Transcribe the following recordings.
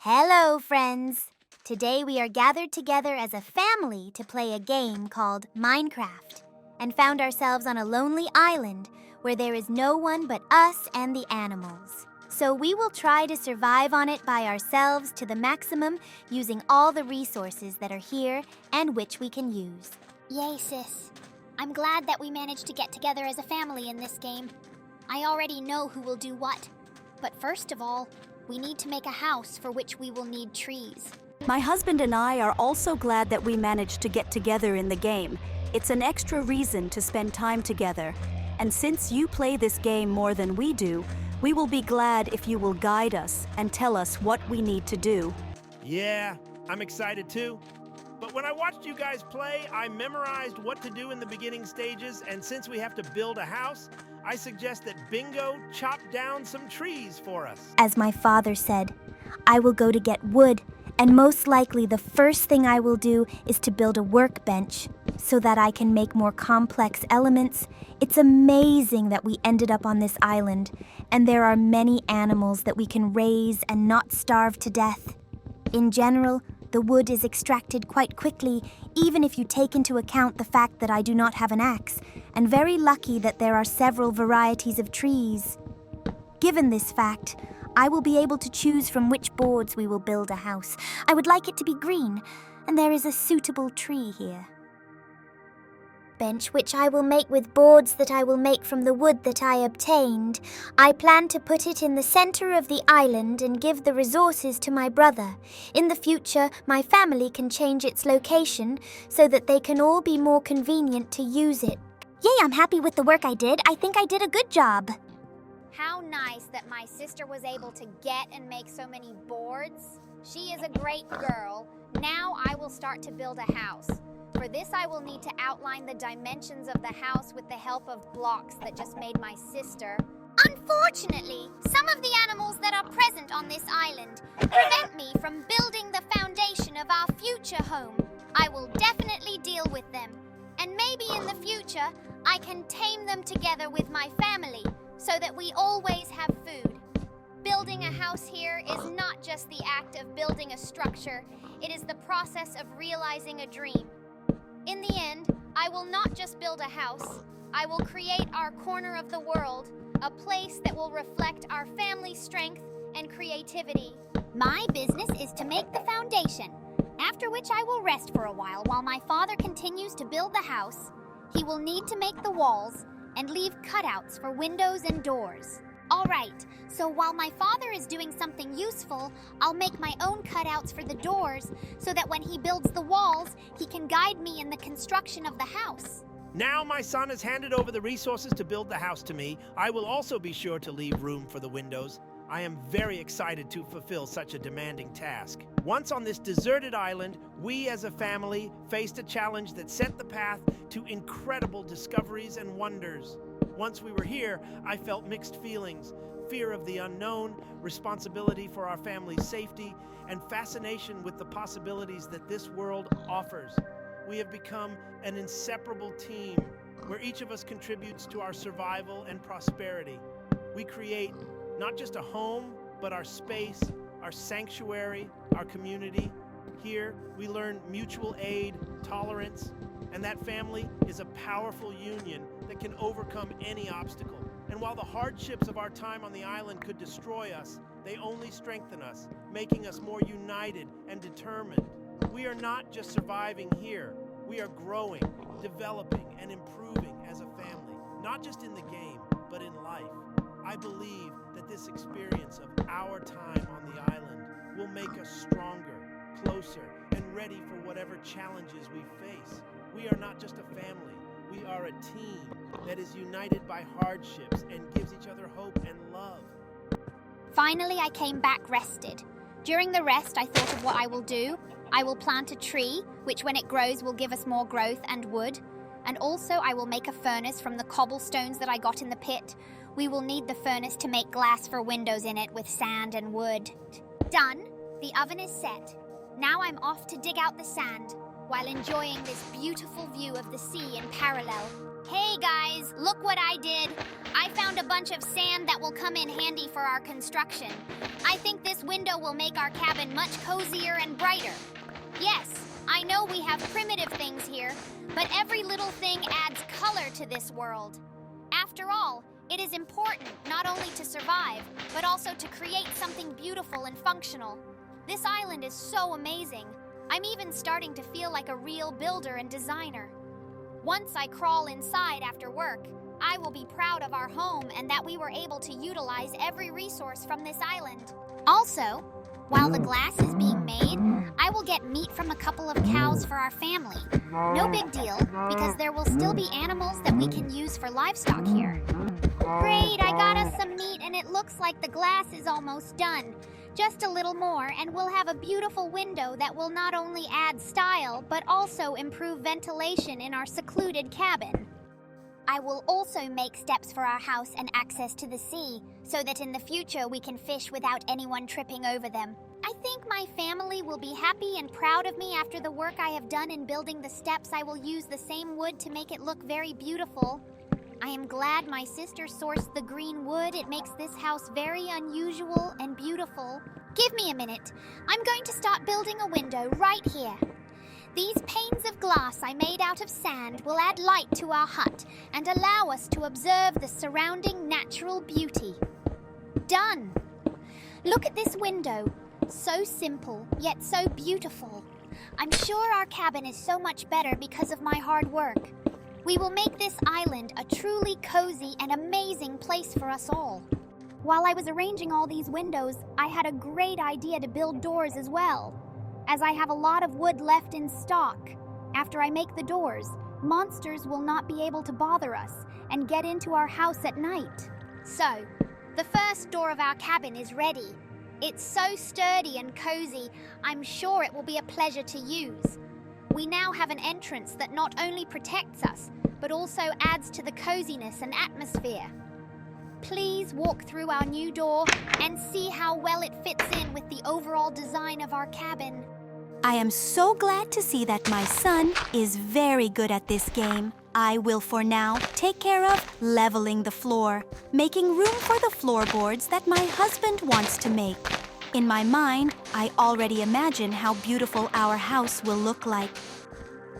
Hello, friends! Today we are gathered together as a family to play a game called Minecraft and found ourselves on a lonely island where there is no one but us and the animals. So we will try to survive on it by ourselves to the maximum using all the resources that are here and which we can use. Yay, sis. I'm glad that we managed to get together as a family in this game. I already know who will do what. But first of all, we need to make a house for which we will need trees. My husband and I are also glad that we managed to get together in the game. It's an extra reason to spend time together. And since you play this game more than we do, we will be glad if you will guide us and tell us what we need to do. Yeah, I'm excited too. But when I watched you guys play, I memorized what to do in the beginning stages, and since we have to build a house, I suggest that Bingo chop down some trees for us. As my father said, I will go to get wood, and most likely the first thing I will do is to build a workbench so that I can make more complex elements. It's amazing that we ended up on this island, and there are many animals that we can raise and not starve to death. In general, the wood is extracted quite quickly, even if you take into account the fact that I do not have an axe, and very lucky that there are several varieties of trees. Given this fact, I will be able to choose from which boards we will build a house. I would like it to be green, and there is a suitable tree here. Bench which I will make with boards that I will make from the wood that I obtained. I plan to put it in the center of the island and give the resources to my brother. In the future, my family can change its location so that they can all be more convenient to use it. Yay, I'm happy with the work I did. I think I did a good job. How nice that my sister was able to get and make so many boards. She is a great girl. Now I will start to build a house. For this, I will need to outline the dimensions of the house with the help of blocks that just made my sister. Unfortunately, some of the animals that are present on this island prevent me from building the foundation of our future home. I will definitely deal with them, and maybe in the future, I can tame them together with my family so that we always have food. Building a house here is not just the act of building a structure, it is the process of realizing a dream. In the end, I will not just build a house, I will create our corner of the world, a place that will reflect our family's strength and creativity. My business is to make the foundation, after which I will rest for a while my father continues to build the house. He will need to make the walls and leave cutouts for windows and doors. All right, so while my father is doing something useful, I'll make my own cutouts for the doors so that when he builds the walls, he can guide me in the construction of the house. Now my son has handed over the resources to build the house to me. I will also be sure to leave room for the windows. I am very excited to fulfill such a demanding task. Once on this deserted island, we as a family faced a challenge that set the path to incredible discoveries and wonders. Once we were here, I felt mixed feelings, fear of the unknown, responsibility for our family's safety, and fascination with the possibilities that this world offers. We have become an inseparable team, where each of us contributes to our survival and prosperity. We create not just a home, but our space, our sanctuary, our community. Here, we learn mutual aid, tolerance, and that family is a powerful union that can overcome any obstacle. And while the hardships of our time on the island could destroy us, they only strengthen us, making us more united and determined. We are not just surviving here. We are growing, developing, and improving as a family, not just in the game, but in life. I believe that this experience of our time on the island will make us stronger, closer, and ready for whatever challenges we face. We are not just a family, we are a team that is united by hardships and gives each other hope and love. Finally, I came back rested. During the rest, I thought of what I will do. I will plant a tree, which when it grows will give us more growth and wood. And also I will make a furnace from the cobblestones that I got in the pit. We will need the furnace to make glass for windows in it with sand and wood. Done. The oven is set. Now I'm off to dig out the sand, while enjoying this beautiful view of the sea in parallel. Hey guys, look what I did. I found a bunch of sand that will come in handy for our construction. I think this window will make our cabin much cozier and brighter. Yes, I know we have primitive things here, but every little thing adds color to this world. After all, it is important not only to survive, but also to create something beautiful and functional. This island is so amazing. I'm even starting to feel like a real builder and designer. Once I crawl inside after work, I will be proud of our home and that we were able to utilize every resource from this island. Also, while the glass is being made, I will get meat from a couple of cows for our family. No big deal, because there will still be animals that we can use for livestock here. Great, I got us some meat and it looks like the glass is almost done. Just a little more and we'll have a beautiful window that will not only add style, but also improve ventilation in our secluded cabin. I will also make steps for our house and access to the sea, so that in the future we can fish without anyone tripping over them. I think my family will be happy and proud of me after the work I have done in building the steps. I will use the same wood to make it look very beautiful. I am glad my sister sourced the green wood. It makes this house very unusual and beautiful. Give me a minute. I'm going to start building a window right here. These panes of glass I made out of sand will add light to our hut and allow us to observe the surrounding natural beauty. Done! Look at this window. So simple, yet so beautiful. I'm sure our cabin is so much better because of my hard work. We will make this island a truly cozy and amazing place for us all. While I was arranging all these windows, I had a great idea to build doors as well. As I have a lot of wood left in stock, after I make the doors, monsters will not be able to bother us and get into our house at night. So, the first door of our cabin is ready. It's so sturdy and cozy, I'm sure it will be a pleasure to use. We now have an entrance that not only protects us, but also adds to the coziness and atmosphere. Please walk through our new door and see how well it fits in with the overall design of our cabin. I am so glad to see that my son is very good at this game. I will for now take care of leveling the floor, making room for the floorboards that my husband wants to make. In my mind, I already imagine how beautiful our house will look like.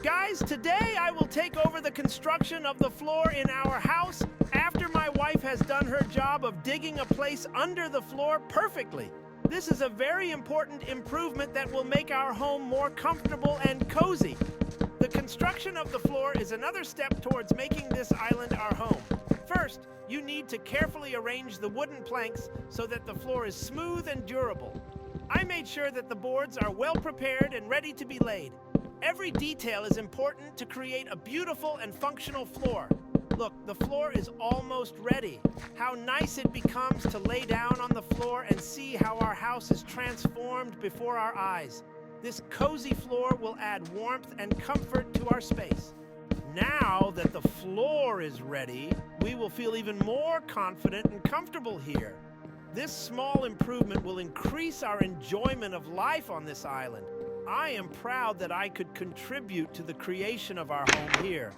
Guys, today I will take over the construction of the floor in our house after my wife has done her job of digging a place under the floor perfectly. This is a very important improvement that will make our home more comfortable and cozy. The construction of the floor is another step towards making this island our home. First, you need to carefully arrange the wooden planks so that the floor is smooth and durable. I made sure that the boards are well prepared and ready to be laid. Every detail is important to create a beautiful and functional floor. Look, the floor is almost ready. How nice it becomes to lay down on the floor and see how our house is transformed before our eyes. This cozy floor will add warmth and comfort to our space. Now that the floor is ready, we will feel even more confident and comfortable here. This small improvement will increase our enjoyment of life on this island. I am proud that I could contribute to the creation of our home here.